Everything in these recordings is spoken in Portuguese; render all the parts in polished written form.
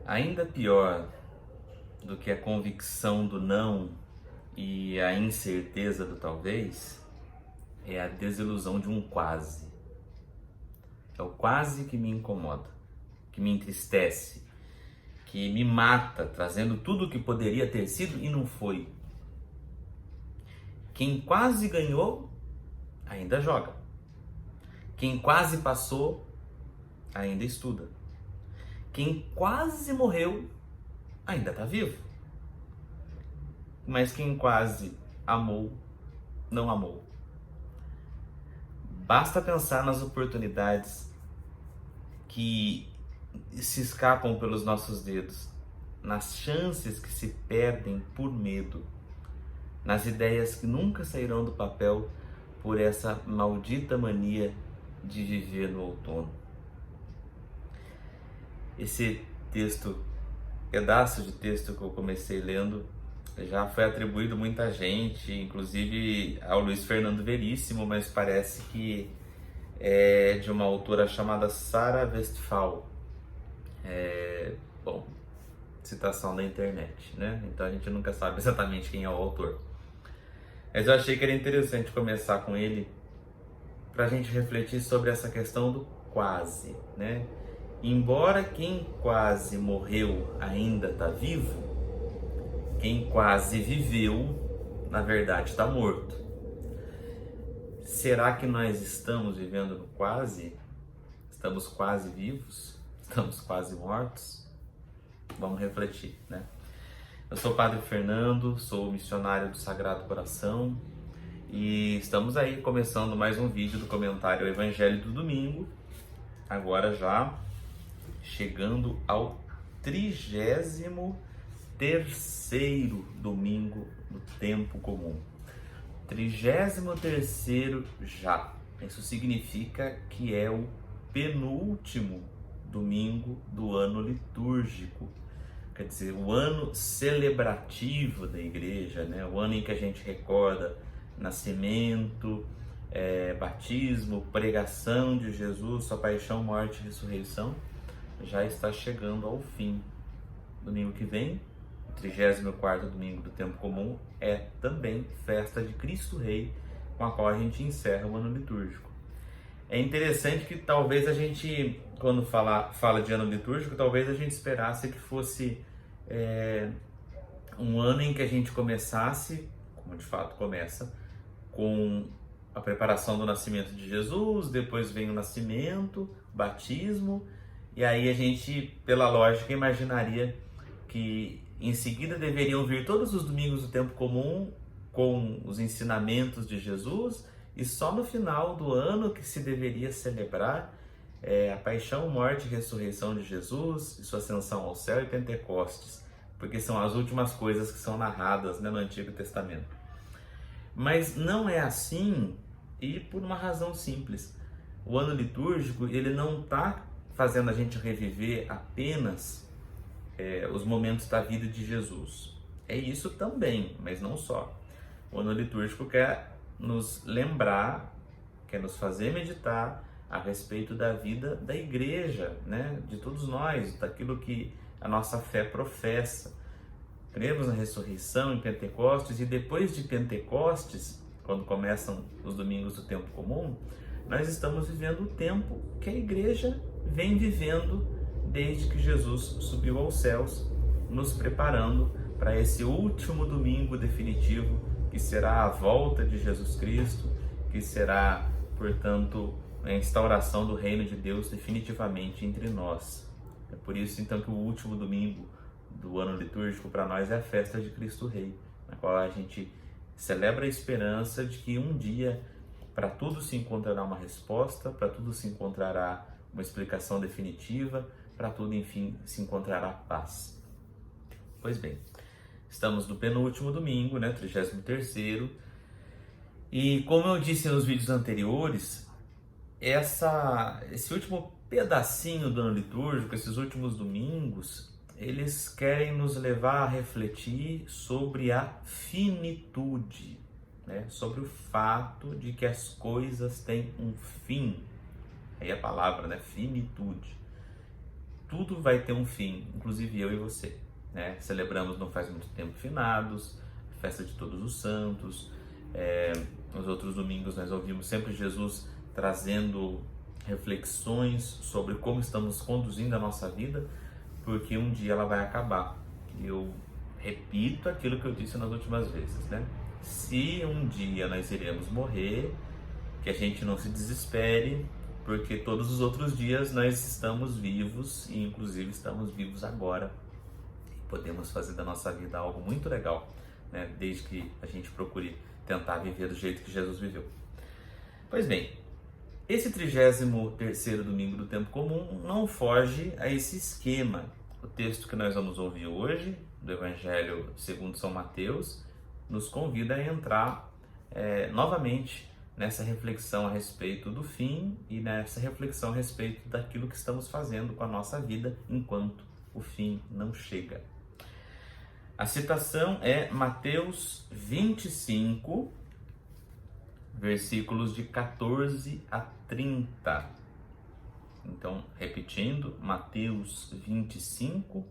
Ainda pior do que a convicção do não e a incerteza do talvez é a desilusão de um quase. É o quase que me incomoda, que me entristece, que me mata, trazendo tudo o que poderia ter sido e não foi. Quem quase ganhou, ainda joga. Quem quase passou, ainda estuda. Quem quase morreu, ainda está vivo. Mas quem quase amou, não amou. Basta pensar nas oportunidades que se escapam pelos nossos dedos, nas chances que se perdem por medo, nas ideias que nunca sairão do papel por essa maldita mania de viver no outono. Esse pedaço de texto que eu comecei lendo, já foi atribuído a muita gente, inclusive ao Luiz Fernando Veríssimo, mas parece que é de uma autora chamada Sarah Westphal. Bom, citação da internet, né? Então a gente nunca sabe exatamente quem é o autor. Mas eu achei que era interessante começar com ele para a gente refletir sobre essa questão do quase, né? Embora quem quase morreu ainda está vivo, quem quase viveu, na verdade, está morto. Será que nós estamos vivendo no quase? Estamos quase vivos? Estamos quase mortos? Vamos refletir, né? Eu sou o Padre Fernando, sou missionário do Sagrado Coração e estamos aí começando mais um vídeo do comentário ao Evangelho do Domingo, agora já chegando ao 33º domingo do tempo comum. 33º já. Isso significa que é o penúltimo domingo do ano litúrgico. Quer dizer, o ano celebrativo da igreja, né? O ano em que a gente recorda nascimento, batismo, pregação de Jesus, sua paixão, morte e ressurreição, já está chegando ao fim. Domingo que vem, o 34º domingo do tempo comum, é também festa de Cristo Rei, com a qual a gente encerra o ano litúrgico. É interessante que talvez a gente, quando fala de ano litúrgico, talvez a gente esperasse que fosse um ano em que a gente começasse, como de fato começa, com a preparação do nascimento de Jesus, depois vem o nascimento, batismo, e aí a gente, pela lógica, imaginaria que em seguida deveriam vir todos os domingos do tempo comum com os ensinamentos de Jesus, e só no final do ano que se deveria celebrar a paixão, morte e ressurreição de Jesus, e sua ascensão ao céu e Pentecostes, porque são as últimas coisas que são narradas, né, no Antigo Testamento. Mas não é assim, e por uma razão simples. O ano litúrgico, ele não está fazendo a gente reviver apenas os momentos da vida de Jesus. É isso também, mas não só. O ano litúrgico quer nos lembrar, quer nos fazer meditar a respeito da vida da igreja, né? De todos nós, daquilo que a nossa fé professa. Cremos na ressurreição em Pentecostes, e depois de Pentecostes, quando começam os domingos do tempo comum, nós estamos vivendo o tempo que a igreja vem vivendo desde que Jesus subiu aos céus, nos preparando para esse último domingo definitivo, que será a volta de Jesus Cristo, que será, portanto, a instauração do reino de Deus definitivamente entre nós. É por isso, então, que o último domingo do ano litúrgico para nós é a festa de Cristo Rei, na qual a gente celebra a esperança de que um dia para tudo se encontrará uma resposta, para tudo se encontrará uma explicação definitiva, para tudo, enfim, se encontrará paz. Pois bem, estamos no penúltimo domingo, né, 33º, e como eu disse nos vídeos anteriores, esse último pedacinho do ano litúrgico, esses últimos domingos, eles querem nos levar a refletir sobre a finitude, né? Sobre o fato de que as coisas têm um fim. Aí a palavra, né? Finitude. tudo vai ter um fim, inclusive eu e você, né? Celebramos não faz muito tempo finados, festa de Todos os Santos, nos outros domingos nós ouvimos sempre Jesus trazendo reflexões sobre como estamos conduzindo a nossa vida, porque um dia ela vai acabar. E eu repito aquilo que eu disse nas últimas vezes, né? Se um dia nós iremos morrer, que a gente não se desespere, porque todos os outros dias nós estamos vivos e inclusive estamos vivos agora e podemos fazer da nossa vida algo muito legal, né? Desde que a gente procure tentar viver do jeito que Jesus viveu. Pois bem, esse 33º domingo do tempo comum não foge a esse esquema. O texto que nós vamos ouvir hoje, do Evangelho segundo São Mateus, nos convida a entrar novamente nessa reflexão a respeito do fim e nessa reflexão a respeito daquilo que estamos fazendo com a nossa vida enquanto o fim não chega. A citação é Mateus 25, versículos de 14 a 30. Então, repetindo, Mateus 25,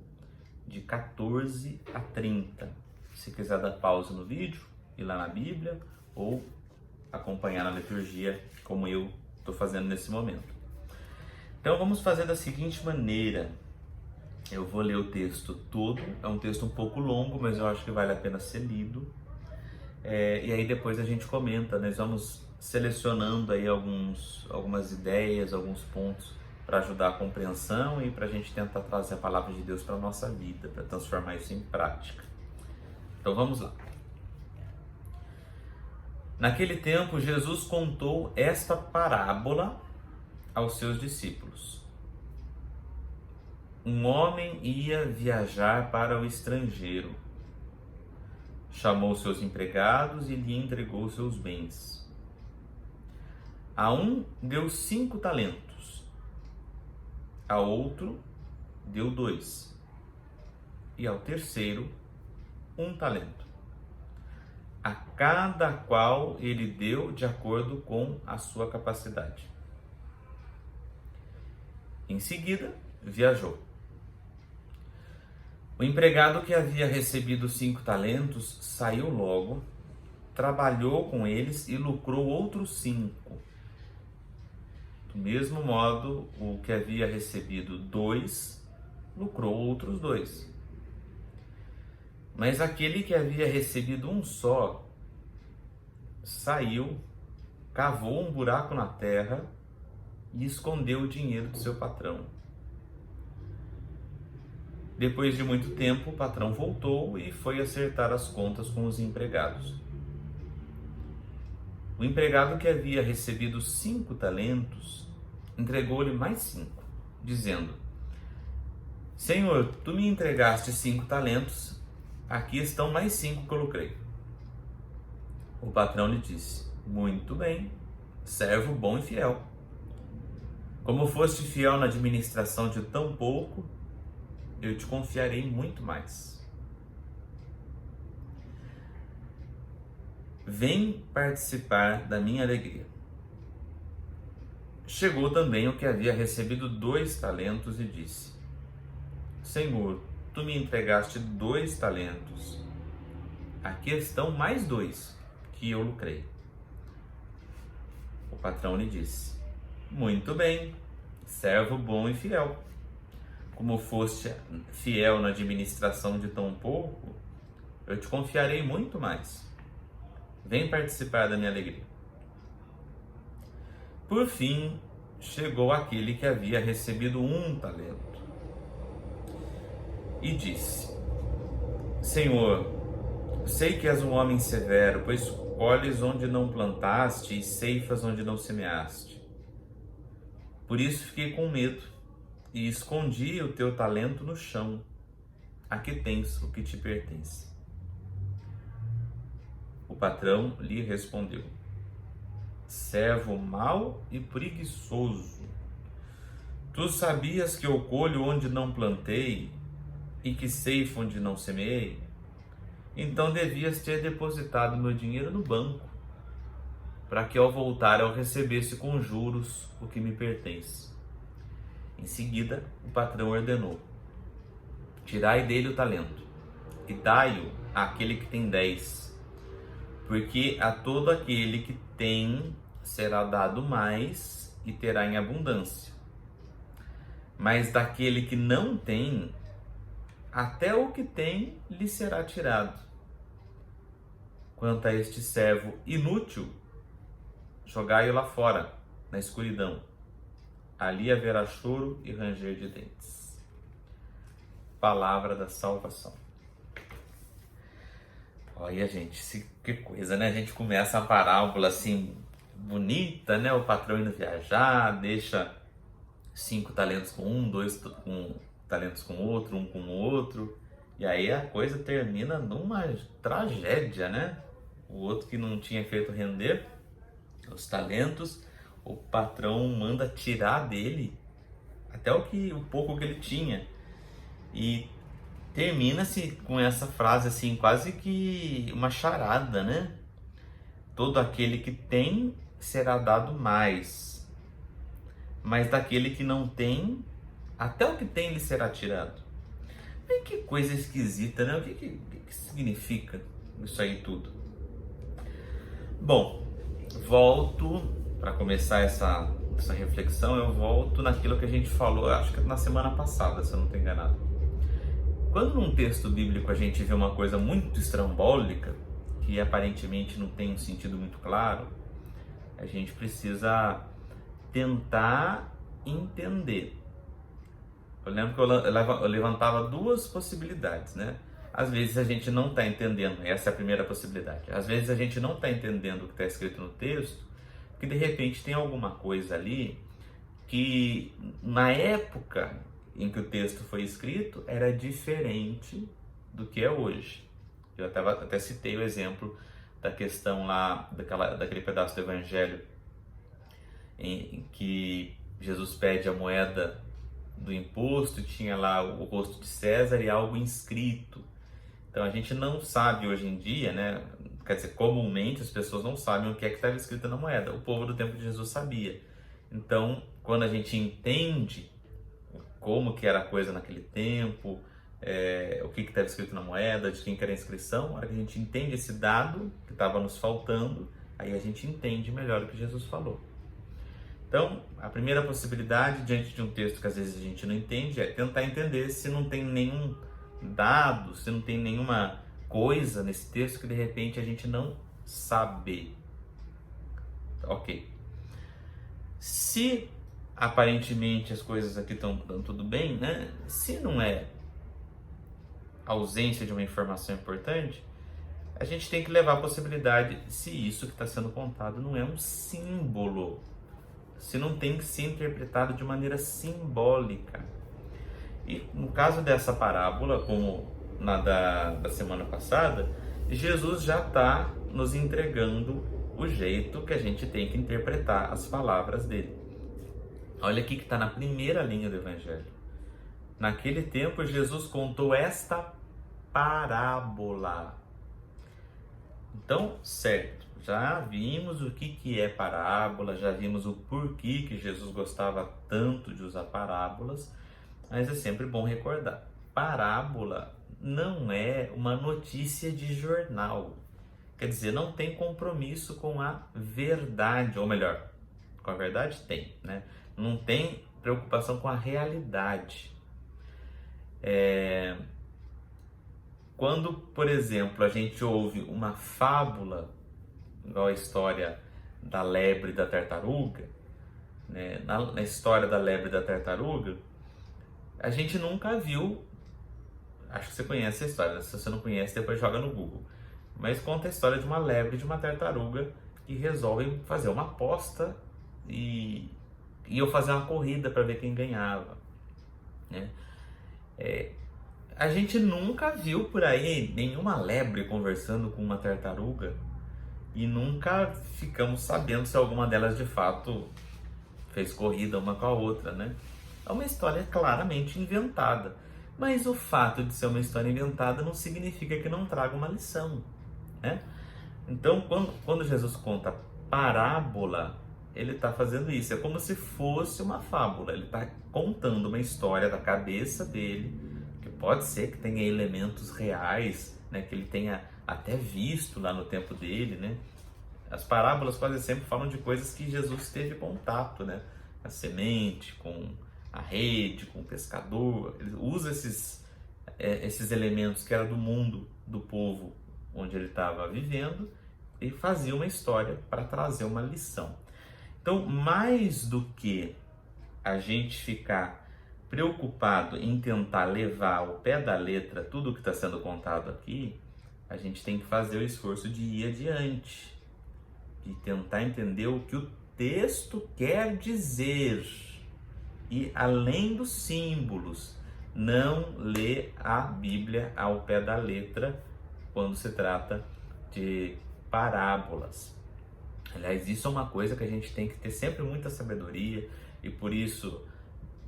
de 14 a 30. Se quiser dar pausa no vídeo, ir lá na Bíblia ou acompanhar na liturgia como eu estou fazendo nesse momento. Então vamos fazer da seguinte maneira. Eu vou ler o texto todo, é um texto um pouco longo, mas eu acho que vale a pena ser lido. E aí depois a gente comenta, nós vamos selecionando aí algumas ideias, alguns pontos para ajudar a compreensão e para a gente tentar trazer a palavra de Deus para a nossa vida, para transformar isso em prática. Então vamos lá. Naquele tempo, Jesus contou esta parábola aos seus discípulos. Um homem ia viajar para o estrangeiro. Chamou seus empregados e lhe entregou seus bens. A um deu 5 talentos, a outro deu 2, e ao terceiro 1 talento. A cada qual ele deu de acordo com a sua capacidade. Em seguida, viajou. O empregado que havia recebido 5 talentos saiu logo, trabalhou com eles e lucrou outros 5. Do mesmo modo, o que havia recebido 2, lucrou outros 2. Mas aquele que havia recebido 1 só, saiu, cavou um buraco na terra e escondeu o dinheiro do seu patrão. Depois de muito tempo, o patrão voltou e foi acertar as contas com os empregados. O empregado que havia recebido 5 talentos, entregou-lhe mais 5, dizendo: Senhor, tu me entregaste 5 talentos, aqui estão mais 5 que eu lucrei. O patrão lhe disse: Muito bem, servo bom e fiel. Como foste fiel na administração de tão pouco, eu te confiarei muito mais. Vem participar da minha alegria. Chegou também o que havia recebido 2 talentos e disse: Senhor, tu me entregaste 2 talentos. Aqui estão mais 2 que eu lucrei. O patrão lhe disse: Muito bem, servo bom e fiel. Como foste fiel na administração de tão pouco, eu te confiarei muito mais. Vem participar da minha alegria. Por fim, chegou aquele que havia recebido 1 talento e disse: Senhor, sei que és um homem severo, pois colhes onde não plantaste e ceifas onde não semeaste. Por isso fiquei com medo e escondi o teu talento no chão. Aqui tens o que te pertence. O patrão lhe respondeu: Servo mau e preguiçoso, tu sabias que eu colho onde não plantei e que ceifo onde não semeei? Então devias ter depositado meu dinheiro no banco, para que ao voltar eu recebesse com juros o que me pertence. Em seguida, o patrão ordenou: tirai dele o talento e dai-o àquele que tem 10, porque a todo aquele que tem será dado mais e terá em abundância. Mas daquele que não tem, até o que tem lhe será tirado. Quanto a este servo inútil, jogai-o lá fora, na escuridão. Ali haverá choro e ranger de dentes. Palavra da salvação. Olha, gente, que coisa, né? A gente começa a parábola assim, bonita, né? O patrão indo viajar, deixa 5 talentos com um, 2 talentos com outro, um com o outro. E aí a coisa termina numa tragédia, né? O outro que não tinha feito render os talentos, o patrão manda tirar dele até o pouco que ele tinha. E termina-se com essa frase assim, quase que uma charada, né? Todo aquele que tem será dado mais, mas daquele que não tem, até o que tem lhe será tirado. E que coisa esquisita, né? O que significa isso aí tudo? Bom, volto para começar essa reflexão, eu volto naquilo que a gente falou, acho que na semana passada, se eu não estou enganado. Quando num texto bíblico a gente vê uma coisa muito estrambólica, que aparentemente não tem um sentido muito claro, a gente precisa tentar entender. Eu lembro que eu levantava 2 possibilidades, né? Às vezes a gente não está entendendo, essa é a primeira possibilidade. Às vezes a gente não está entendendo o que está escrito no texto, porque de repente tem alguma coisa ali que na época em que o texto foi escrito era diferente do que é hoje. Eu até citei o exemplo da questão lá, daquele pedaço do Evangelho em que Jesus pede a moeda do imposto, tinha lá o rosto de César e algo inscrito. Então a gente não sabe hoje em dia, né? Quer dizer, comumente as pessoas não sabem o que é que estava escrito na moeda. O povo do tempo de Jesus sabia. Então, quando a gente entende como que era a coisa naquele tempo, o que estava escrito na moeda, de quem que era a inscrição, na hora que a gente entende esse dado que estava nos faltando, aí a gente entende melhor o que Jesus falou. Então, a primeira possibilidade, diante de um texto que às vezes a gente não entende, é tentar entender se não tem nenhum dado, se não tem nenhuma coisa nesse texto que de repente a gente não sabe. Ok. Se aparentemente as coisas aqui estão tudo bem, né? Se não é ausência de uma informação importante, a gente tem que levar a possibilidade se isso que está sendo contado não é um símbolo, se não tem que ser interpretado de maneira simbólica. E no caso dessa parábola, como na da semana passada, Jesus já está nos entregando o jeito que a gente tem que interpretar as palavras dele. Olha aqui que está na primeira linha do Evangelho. Naquele tempo, Jesus contou esta parábola. Então, certo, já vimos o que é parábola, já vimos o porquê que Jesus gostava tanto de usar parábolas, mas é sempre bom recordar. Parábola não é uma notícia de jornal. Quer dizer, não tem compromisso com a verdade, ou melhor, com a verdade tem, né? Não tem preocupação com a realidade. Quando, por exemplo, a gente ouve uma fábula, igual a história da lebre e da tartaruga, né? Na história da lebre e da tartaruga, a gente nunca viu, acho que você conhece a história, se você não conhece, depois joga no Google, mas conta a história de uma lebre e de uma tartaruga que resolvem fazer uma aposta e iam fazer uma corrida para ver quem ganhava, né? A gente nunca viu por aí nenhuma lebre conversando com uma tartaruga e nunca ficamos sabendo se alguma delas de fato fez corrida uma com a outra, né? É uma história claramente inventada, mas o fato de ser uma história inventada não significa que não traga uma lição, né? Então, quando Jesus conta parábola, ele está fazendo isso. É como se fosse uma fábula. Ele está contando uma história da cabeça dele, que pode ser que tenha elementos reais, né, que ele tenha até visto lá no tempo dele, né? As parábolas quase sempre falam de coisas que Jesus teve contato, né? A semente, com a rede, com o pescador. Ele usa esses elementos que eram do mundo, do povo onde ele estava vivendo, e fazia uma história para trazer uma lição. Então, mais do que a gente ficar preocupado em tentar levar ao pé da letra tudo o que está sendo contado aqui, a gente tem que fazer o esforço de ir adiante, de tentar entender o que o texto quer dizer. E além dos símbolos, não ler a Bíblia ao pé da letra quando se trata de parábolas. Aliás, isso é uma coisa que a gente tem que ter sempre muita sabedoria, e por isso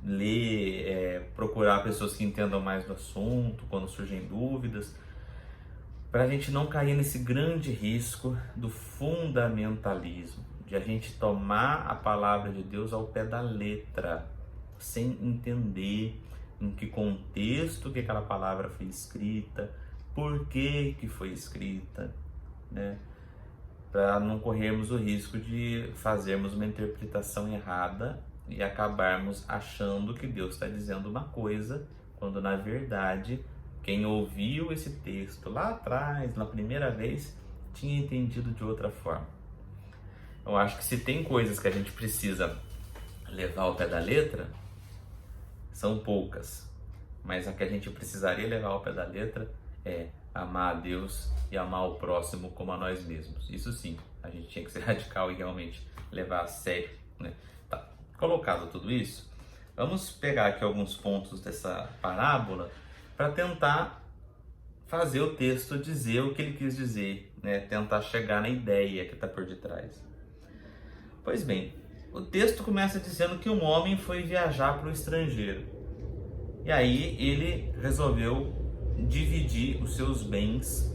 ler, procurar pessoas que entendam mais do assunto quando surgem dúvidas, para a gente não cair nesse grande risco do fundamentalismo, de a gente tomar a palavra de Deus ao pé da letra, sem entender em que contexto que aquela palavra foi escrita, por que foi escrita, né? Para não corrermos o risco de fazermos uma interpretação errada e acabarmos achando que Deus está dizendo uma coisa, quando na verdade quem ouviu esse texto lá atrás, na primeira vez, tinha entendido de outra forma. Eu acho que se tem coisas que a gente precisa levar ao pé da letra, são poucas, mas a que a gente precisaria levar ao pé da letra é amar a Deus e amar o próximo como a nós mesmos. Isso sim, a gente tinha que ser radical e realmente levar a sério, né? Tá, colocado tudo isso, vamos pegar aqui alguns pontos dessa parábola para tentar fazer o texto dizer o que ele quis dizer, né? Tentar chegar na ideia que está por detrás. Pois bem, o texto começa dizendo que um homem foi viajar para o estrangeiro. E aí ele resolveu dividir os seus bens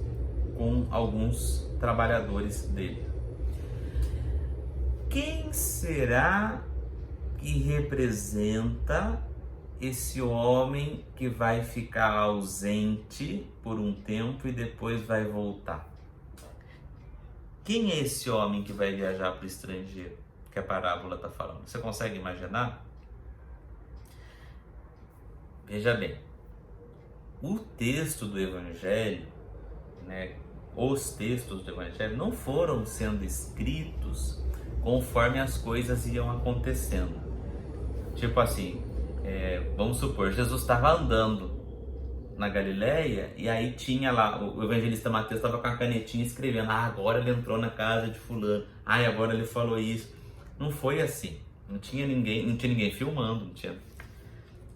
com alguns trabalhadores dele. Quem será que representa esse homem que vai ficar ausente por um tempo e depois vai voltar? Quem é esse homem que vai viajar para o estrangeiro que a parábola está falando? Você consegue imaginar? Veja bem, o texto do Evangelho, né, os textos do Evangelho não foram sendo escritos conforme as coisas iam acontecendo. Tipo assim, vamos supor, Jesus estava andando na Galileia e aí tinha lá, o evangelista Mateus estava com a canetinha escrevendo: agora ele entrou na casa de fulano, agora ele falou isso. Não foi assim, não tinha ninguém filmando, não tinha.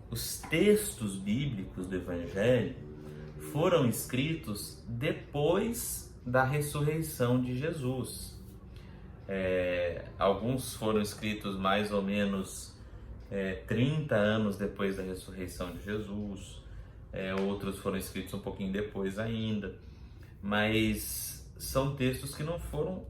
Os textos bíblicos do Evangelho foram escritos depois da ressurreição de Jesus. Alguns foram escritos mais ou menos 30 anos depois da ressurreição de Jesus, outros foram escritos um pouquinho depois ainda, mas são textos que não foram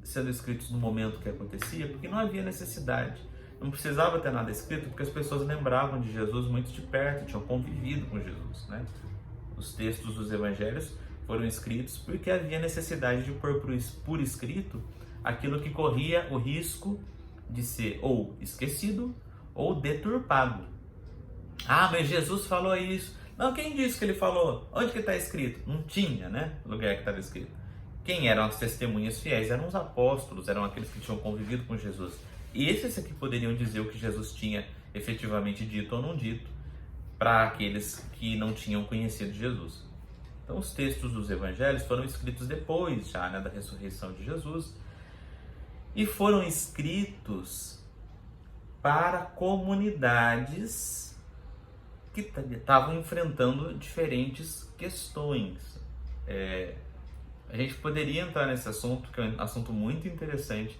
sendo escritos no momento que acontecia, porque não havia necessidade. Não precisava ter nada escrito, porque as pessoas lembravam de Jesus muito de perto, tinham convivido com Jesus, né? Os textos dos evangelhos foram escritos porque havia necessidade de pôr por escrito aquilo que corria o risco de ser ou esquecido ou deturpado. Mas Jesus falou isso. Não, quem disse que ele falou? Onde que está escrito? Não tinha, né? Lugar que estava escrito. Quem eram as testemunhas fiéis? Eram os apóstolos, eram aqueles que tinham convivido com Jesus. E esses aqui poderiam dizer o que Jesus tinha efetivamente dito ou não dito para aqueles que não tinham conhecido Jesus. Então os textos dos evangelhos foram escritos depois já, né, da ressurreição de Jesus, e foram escritos para comunidades que estavam enfrentando diferentes questões. A gente poderia entrar nesse assunto, que é um assunto muito interessante,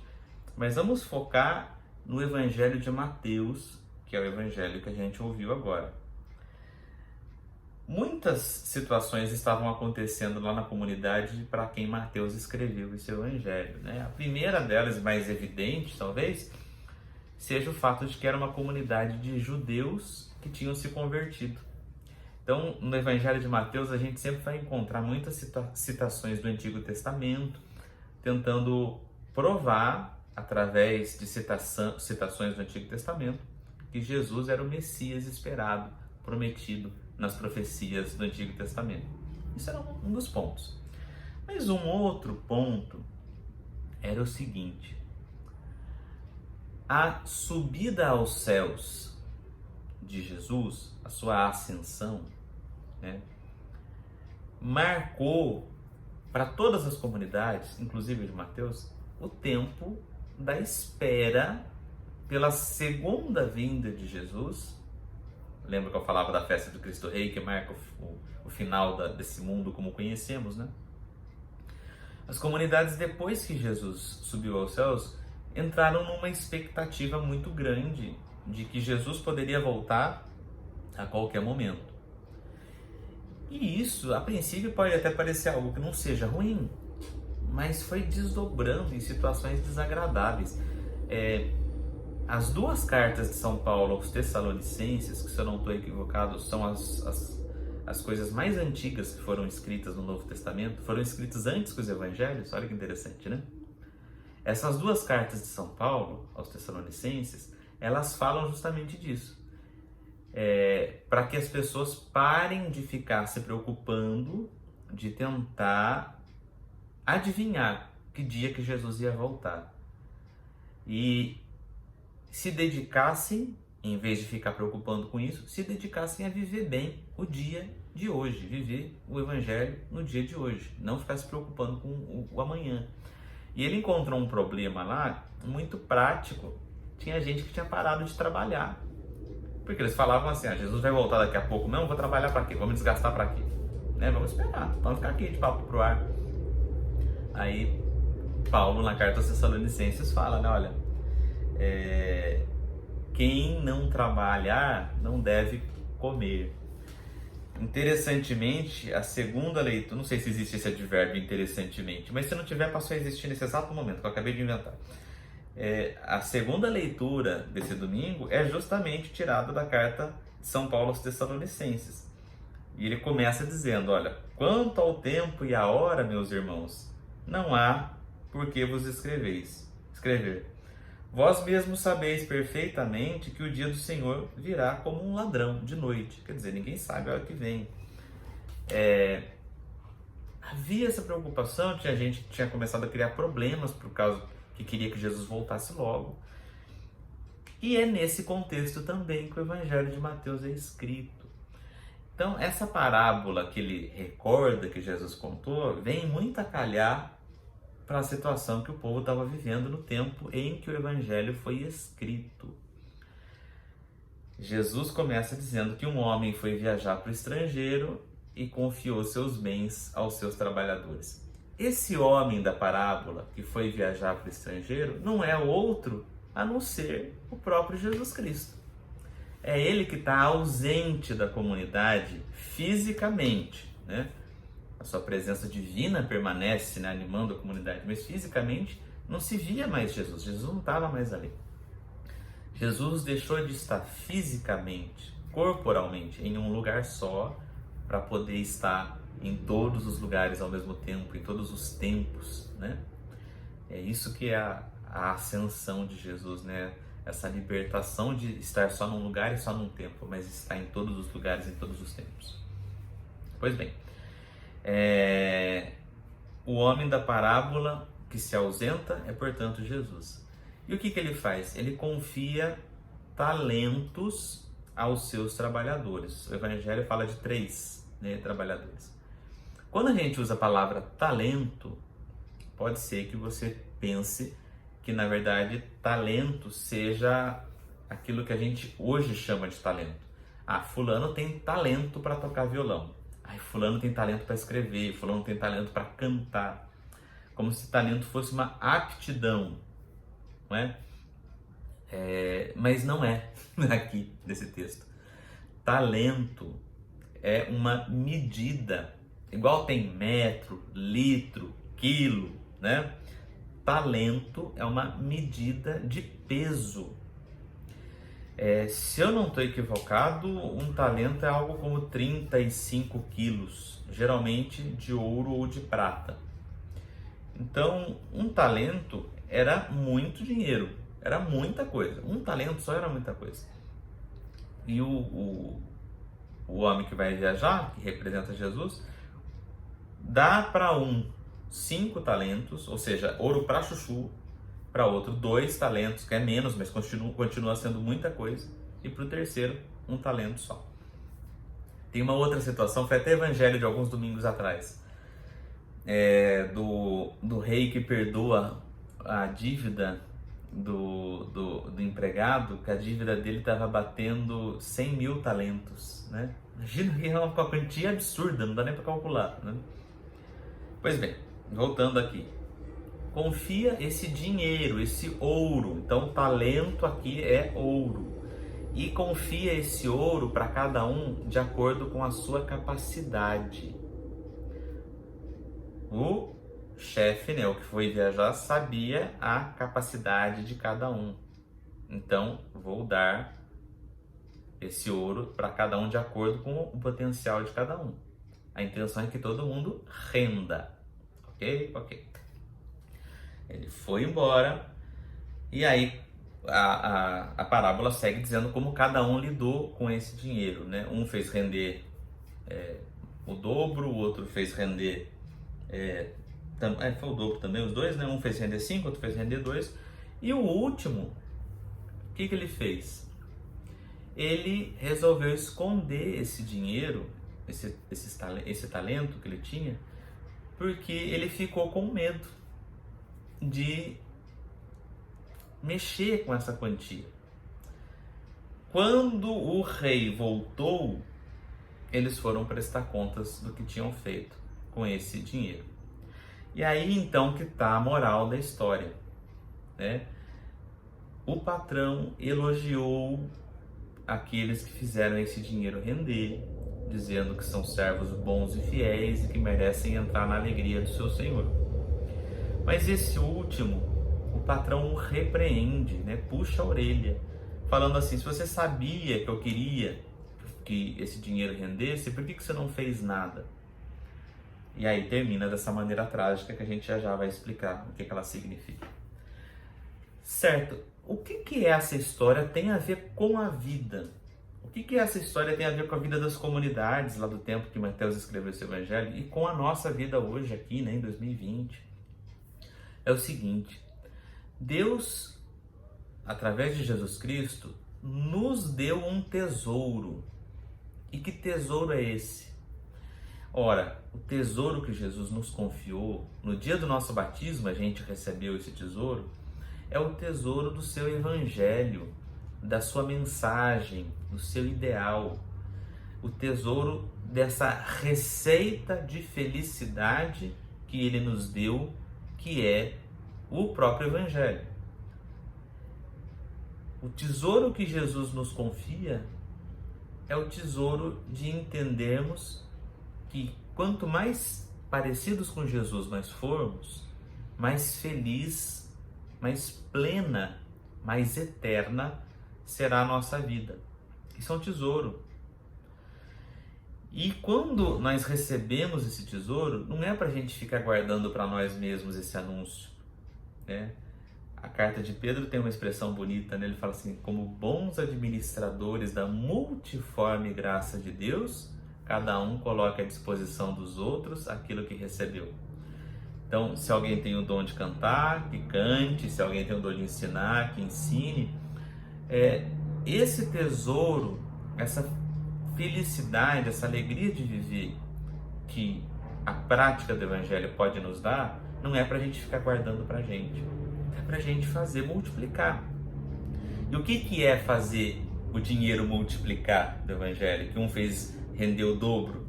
mas vamos focar no Evangelho de Mateus, que é o Evangelho que a gente ouviu agora. Muitas situações estavam acontecendo lá na comunidade para quem Mateus escreveu esse evangelho, né? A primeira delas, mais evidente, talvez, seja o fato de que era uma comunidade de judeus que tinham se convertido. Então, no evangelho de Mateus, a gente sempre vai encontrar muitas citações do Antigo Testamento, tentando provar, através de citações do Antigo Testamento, que Jesus era o Messias esperado, prometido nas profecias do Antigo Testamento. Isso era um dos pontos. Mas um outro ponto era o seguinte: a subida aos céus de Jesus, a sua ascensão, né, marcou para todas as comunidades, inclusive de Mateus, o tempo da espera pela segunda vinda de Jesus. Lembra que eu falava da festa do Cristo Rei, que marca o final desse mundo como conhecemos, né? As comunidades, depois que Jesus subiu aos céus, entraram numa expectativa muito grande de que Jesus poderia voltar a qualquer momento. E isso, a princípio, pode até parecer algo que não seja ruim, mas foi desdobrando em situações desagradáveis. As duas cartas de São Paulo aos Tessalonicenses, que se eu não estou equivocado, são as coisas mais antigas que foram escritas no Novo Testamento, foram escritas antes que os evangelhos. Olha que interessante, né? Essas duas cartas de São Paulo aos Tessalonicenses, elas falam justamente disso. Para que as pessoas parem de ficar se preocupando, de tentar adivinhar que dia que Jesus ia voltar. E se dedicassem, em vez de ficar preocupando com isso, se dedicassem a viver bem o dia de hoje, viver o evangelho no dia de hoje, não ficar se preocupando com o amanhã. E ele encontrou um problema lá muito prático. Tinha gente que tinha parado de trabalhar, porque eles falavam assim: Jesus vai voltar daqui a pouco, não vou trabalhar para quê? Vamos desgastar para quê? Né? Vamos esperar, vamos ficar aqui de papo pro ar. Aí Paulo, na carta aos Tessalonicenses, fala, né, olha, quem não trabalhar não deve comer. Interessantemente, a segunda leitura, não sei se existe esse advérbio interessantemente, mas se não tiver, passou a existir nesse exato momento, que eu acabei de inventar. A segunda leitura desse domingo é justamente tirada da carta de São Paulo aos Tessalonicenses. E ele começa dizendo, olha, quanto ao tempo e à hora, meus irmãos, não há por que vos escrever. Vós mesmos sabeis perfeitamente que o dia do Senhor virá como um ladrão de noite. Quer dizer, ninguém sabe a hora que vem. Havia essa preocupação, tinha gente que tinha começado a criar problemas por causa que queria que Jesus voltasse logo. E é nesse contexto também que o Evangelho de Mateus é escrito. Então, essa parábola que ele recorda que Jesus contou, vem muito a calhar para a situação que o povo estava vivendo no tempo em que o Evangelho foi escrito. Jesus começa dizendo que um homem foi viajar para o estrangeiro e confiou seus bens aos seus trabalhadores. Esse homem da parábola que foi viajar para o estrangeiro não é outro a não ser o próprio Jesus Cristo. É ele que está ausente da comunidade fisicamente, né? A sua presença divina permanece, né, animando a comunidade, mas fisicamente não se via mais Jesus. Jesus não estava mais ali. Jesus deixou de estar fisicamente, corporalmente, em um lugar só, para poder estar em todos os lugares ao mesmo tempo, em todos os tempos, né? É isso que é a ascensão de Jesus, né? Essa libertação de estar só num lugar e só num tempo, mas estar em todos os lugares, em todos os tempos. Pois bem, o homem da parábola que se ausenta é, portanto, Jesus. E o que ele faz? Ele confia talentos aos seus trabalhadores. O Evangelho fala de 3, né, trabalhadores. Quando a gente usa a palavra talento, pode ser que você pense que, na verdade, talento seja aquilo que a gente hoje chama de talento. Fulano tem talento para tocar violão. Fulano tem talento para escrever, fulano tem talento para cantar. Como se talento fosse uma aptidão, não é? Mas não é aqui nesse texto. Talento é uma medida. Igual tem metro, litro, quilo, né? Talento é uma medida de peso. Se eu não estou equivocado, um talento é algo como 35 quilos, geralmente de ouro ou de prata. Então, um talento era muito dinheiro, era muita coisa. Um talento só era muita coisa. E o homem que vai viajar, que representa Jesus, dá para um 5 talentos, ou seja, ouro para chuchu, para outro 2 talentos, que é menos, mas continua sendo muita coisa, e para o terceiro 1 talento só. Tem uma outra situação, foi até evangelho de alguns domingos atrás, do rei que perdoa a dívida do empregado, que a dívida dele estava batendo 100 mil talentos, né? Imagina que é uma quantia absurda, não dá nem para calcular, né? Pois bem, voltando aqui, confia esse dinheiro, esse ouro, então talento aqui é ouro, e confia esse ouro para cada um de acordo com a sua capacidade. O chefe, né, o que foi viajar, sabia a capacidade de cada um, então vou dar esse ouro para cada um de acordo com o potencial de cada um. A intenção é que todo mundo renda, ok? Ele foi embora e aí a parábola segue dizendo como cada um lidou com esse dinheiro, né? Um fez render o dobro, o outro fez render foi o dobro também, os dois, né? Um fez render 5, outro fez render 2. E o último, o que ele fez? Ele resolveu esconder esse dinheiro, esse talento que ele tinha, porque ele ficou com medo de mexer com essa quantia. Quando o rei voltou, eles foram prestar contas do que tinham feito com esse dinheiro. E aí então que está a moral da história, né? O patrão elogiou aqueles que fizeram esse dinheiro render, dizendo que são servos bons e fiéis e que merecem entrar na alegria do seu senhor. Mas esse último, o patrão o repreende, né? Puxa a orelha, falando assim: se você sabia que eu queria que esse dinheiro rendesse, por que você não fez nada? E aí termina dessa maneira trágica que a gente já vai explicar o que ela significa. Certo, o que essa história tem a ver com a vida? O que essa história tem a ver com a vida das comunidades lá do tempo que Mateus escreveu esse evangelho e com a nossa vida hoje aqui, né, em 2020? É o seguinte: Deus, através de Jesus Cristo, nos deu um tesouro. E que tesouro é esse? Ora, o tesouro que Jesus nos confiou, no dia do nosso batismo a gente recebeu esse tesouro, é o tesouro do seu evangelho, da sua mensagem, do seu ideal, o tesouro dessa receita de felicidade que ele nos deu, que é o próprio evangelho. O tesouro que Jesus nos confia é o tesouro de entendermos que quanto mais parecidos com Jesus nós formos, mais feliz, mais plena, mais eterna será a nossa vida. Isso é um tesouro. E quando nós recebemos esse tesouro, não é para a gente ficar guardando para nós mesmos esse anúncio, né? A carta de Pedro tem uma expressão bonita, né? Ele fala assim: como bons administradores da multiforme graça de Deus, cada um coloca à disposição dos outros aquilo que recebeu. Então, se alguém tem o dom de cantar, que cante; se alguém tem o dom de ensinar, que ensine. Esse tesouro, essa felicidade, essa alegria de viver que a prática do Evangelho pode nos dar, não é para a gente ficar guardando para a gente, é para a gente fazer multiplicar. E o que é fazer o dinheiro multiplicar do Evangelho, que um fez render o dobro?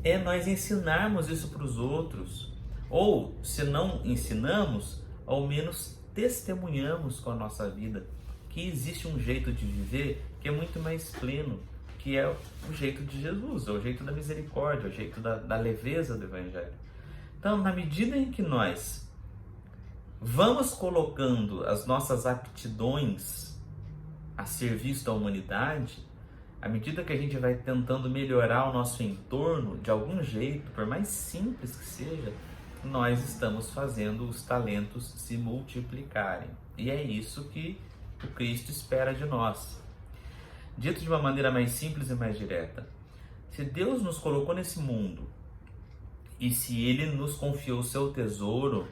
É nós ensinarmos isso para os outros, ou se não ensinamos, ao menos testemunhamos com a nossa vida que existe um jeito de viver que é muito mais pleno, que é o jeito de Jesus, é o jeito da misericórdia, é o jeito da leveza do Evangelho. Então, na medida em que nós vamos colocando as nossas aptidões a serviço da humanidade, à medida que a gente vai tentando melhorar o nosso entorno, de algum jeito, por mais simples que seja, nós estamos fazendo os talentos se multiplicarem. E é isso que o Cristo espera de nós. Dito de uma maneira mais simples e mais direta, se Deus nos colocou nesse mundo e se Ele nos confiou o seu tesouro,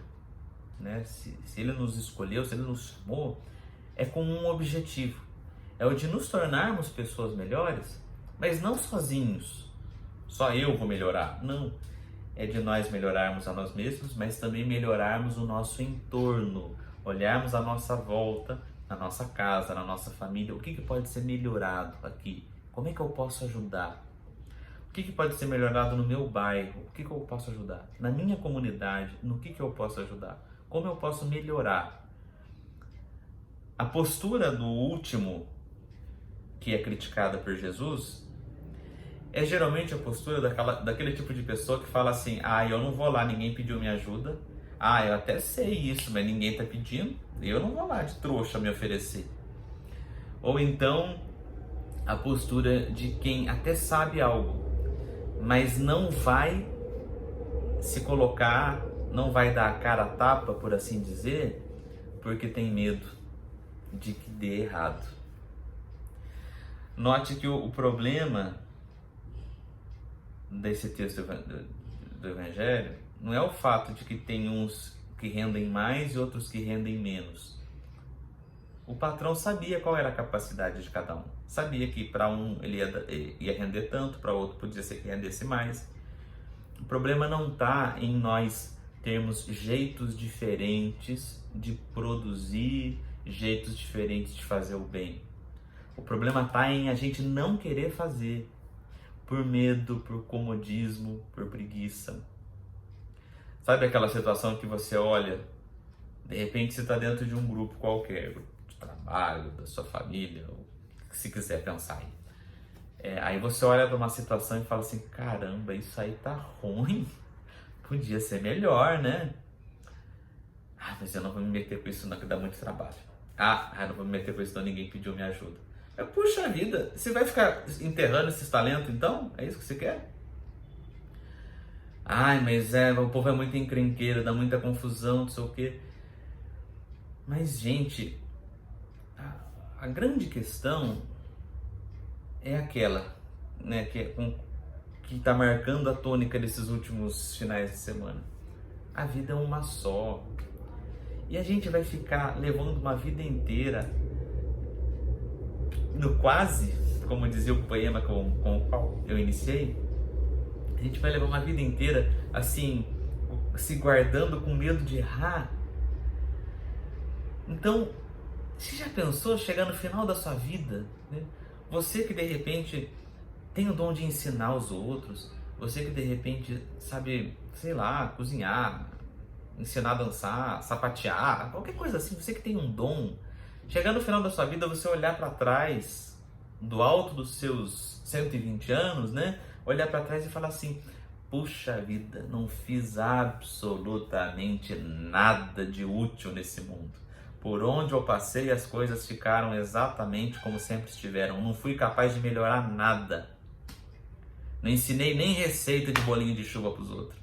né, se Ele nos escolheu, se Ele nos chamou, é com um objetivo. É o de nos tornarmos pessoas melhores, mas não sozinhos. Só eu vou melhorar. Não. É de nós melhorarmos a nós mesmos, mas também melhorarmos o nosso entorno. Olharmos à nossa volta, na nossa casa, na nossa família. O que pode ser melhorado aqui? Como é que eu posso ajudar? O que pode ser melhorado no meu bairro? O que eu posso ajudar? Na minha comunidade, no que eu posso ajudar? Como eu posso melhorar? A postura do último que é criticada por Jesus é geralmente a postura daquele tipo de pessoa que fala assim: eu não vou lá, ninguém pediu minha ajuda. Eu até sei isso, mas ninguém está pedindo, eu não vou lá de trouxa me oferecer. Ou então a postura de quem até sabe algo, mas não vai se colocar, não vai dar a cara a tapa, por assim dizer, porque tem medo de que dê errado. Note que o problema desse texto do Evangelho não é o fato de que tem uns que rendem mais e outros que rendem menos. O patrão sabia qual era a capacidade de cada um. Sabia que para um ele ia render tanto, para outro podia ser que rendesse mais. O problema não está em nós termos jeitos diferentes de produzir, jeitos diferentes de fazer o bem. O problema está em a gente não querer fazer, por medo, por comodismo, por preguiça. Sabe aquela situação que você olha, de repente você está dentro de um grupo qualquer, grupo de trabalho, da sua família, ou se quiser pensar aí. Aí você olha para uma situação e fala assim: caramba, isso aí tá ruim, podia ser melhor, né? Mas eu não vou me meter com isso não, que dá muito trabalho. Eu não vou me meter com isso não, ninguém pediu minha ajuda. Puxa vida, você vai ficar enterrando esses talentos então? É isso que você quer? Mas o povo é muito encrenqueiro, dá muita confusão, não sei o quê. Mas, gente, a grande questão é aquela, né, que está marcando a tônica desses últimos finais de semana. A vida é uma só. E a gente vai ficar levando uma vida inteira no quase, como dizia o poema com o qual eu iniciei, a gente vai levar uma vida inteira assim, se guardando com medo de errar. Então, você já pensou chegar no final da sua vida, né? Você que de repente tem o dom de ensinar os outros, você que de repente sabe, sei lá, cozinhar, ensinar a dançar, sapatear, qualquer coisa assim, você que tem um dom, chegar no final da sua vida, você olhar para trás, do alto dos seus 120 anos, né? Olhar para trás e falar assim: puxa vida, não fiz absolutamente nada de útil nesse mundo. Por onde eu passei, as coisas ficaram exatamente como sempre estiveram. Não fui capaz de melhorar nada. Não ensinei nem receita de bolinho de chuva para os outros.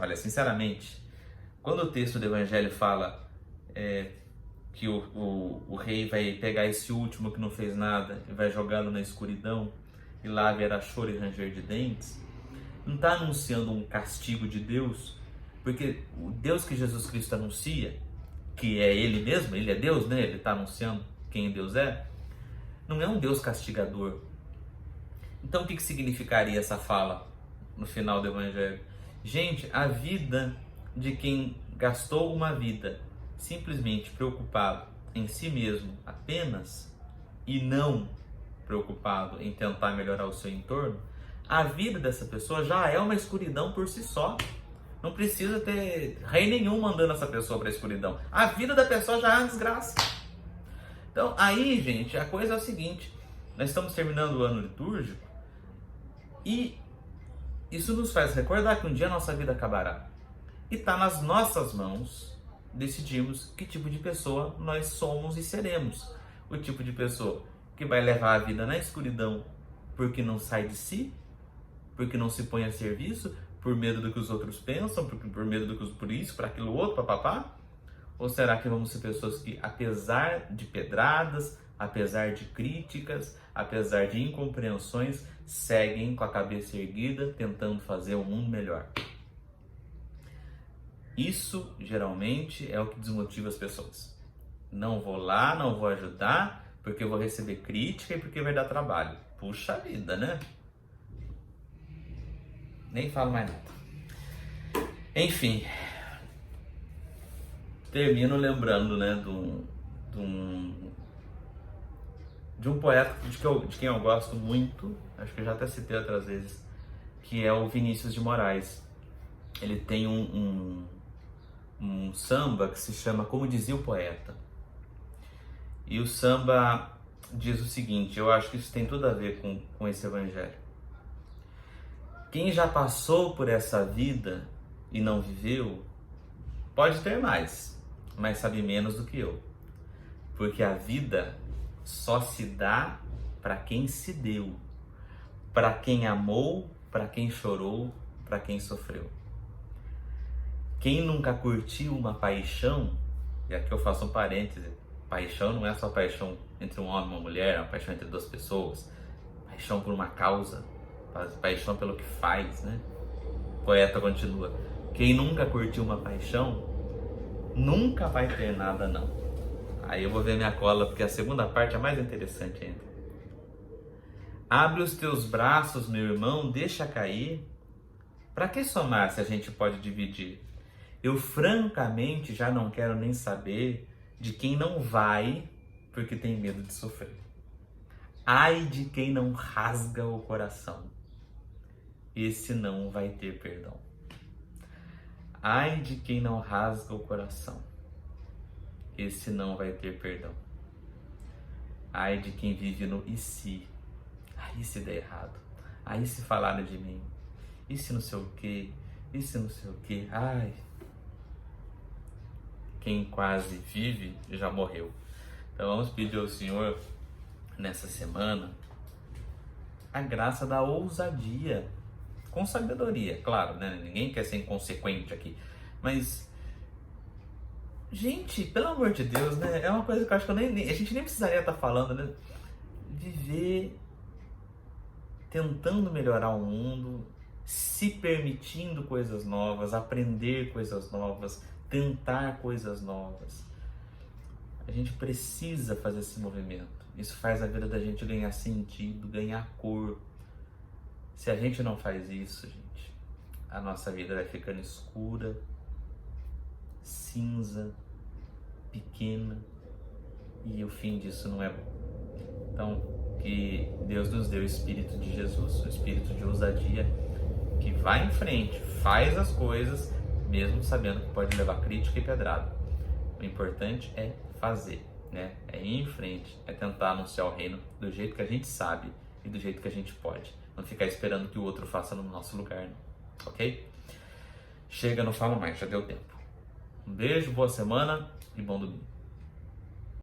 Olha, sinceramente, quando o texto do Evangelho fala que o rei vai pegar esse último que não fez nada e vai jogá-lo na escuridão, e lá haverá choro e ranger de dentes, não está anunciando um castigo de Deus, porque o Deus que Jesus Cristo anuncia, que é Ele mesmo, Ele é Deus, né? Ele está anunciando quem Deus é, não é um Deus castigador. Então o que significaria essa fala no final do Evangelho? Gente, a vida de quem gastou uma vida simplesmente preocupado em si mesmo apenas e não preocupado em tentar melhorar o seu entorno, a vida dessa pessoa já é uma escuridão por si só. Não precisa ter rei nenhum mandando essa pessoa para a escuridão. A vida da pessoa já é uma desgraça. Então aí, gente, a coisa é o seguinte: Nós estamos terminando o ano litúrgico e isso nos faz recordar que um dia a nossa vida acabará. E está nas nossas mãos decidirmos que tipo de pessoa nós somos e seremos. O tipo de pessoa que vai levar a vida na escuridão porque não sai de si, porque não se põe a serviço, por medo do que os outros pensam, por medo do que por isso, para aquilo outro, papapá? Ou será que vamos ser pessoas que, apesar de pedradas, apesar de críticas, apesar de incompreensões, seguem com a cabeça erguida, tentando fazer o mundo melhor? Isso, geralmente, é o que desmotiva as pessoas. Não vou lá, não vou ajudar, porque eu vou receber crítica e porque vai dar trabalho. Puxa vida, né? Nem falo mais nada. Enfim, termino lembrando, né, de um poeta de quem eu gosto muito, acho que eu já até citei outras vezes, que é o Vinícius de Moraes. Ele tem um samba que se chama Como Dizia o Poeta. E o samba diz o seguinte, eu acho que isso tem tudo a ver com esse evangelho. Quem já passou por essa vida e não viveu, pode ter mais, mas sabe menos do que eu. Porque a vida só se dá para quem se deu, para quem amou, para quem chorou, para quem sofreu. Quem nunca curtiu uma paixão, e aqui eu faço um parêntese, paixão não é só paixão entre um homem e uma mulher, é uma paixão entre duas pessoas, paixão por uma causa, paixão pelo que faz, né? O poeta continua, quem nunca curtiu uma paixão, nunca vai ter nada não. Aí eu vou ver minha cola, porque a segunda parte é mais interessante ainda. Abre os teus braços, meu irmão, deixa cair. Para que somar se a gente pode dividir? Eu francamente já não quero nem saber de quem não vai porque tem medo de sofrer. Ai de quem não rasga o coração. Esse não vai ter perdão. Ai de quem não rasga o coração. Esse não vai ter perdão. Ai de quem vive no e se. Aí se der errado. Aí se falarem de mim. E se não sei o que. E se não sei o que. Ai. Quem quase vive já morreu. Então vamos pedir ao Senhor nessa semana a graça da ousadia, com sabedoria, claro, né? Ninguém quer ser inconsequente aqui, mas gente, pelo amor de Deus, né? É uma coisa que eu acho que a gente nem precisaria estar falando, né? Viver tentando melhorar o mundo, se permitindo coisas novas, aprender coisas novas, tentar coisas novas. A gente precisa fazer esse movimento. Isso faz a vida da gente ganhar sentido, ganhar cor. Se a gente não faz isso, gente, a nossa vida vai ficando escura, cinza, pequena, e o fim disso não é bom. Então, que Deus nos dê o Espírito de Jesus, o Espírito de ousadia, que vai em frente, faz as coisas, mesmo sabendo que pode levar crítica e pedrada. O importante é fazer, né? É ir em frente, é tentar anunciar o reino do jeito que a gente sabe e do jeito que a gente pode. Não ficar esperando que o outro faça no nosso lugar, não. Ok? Chega, não falo mais, já deu tempo. Um beijo, boa semana e bom domingo.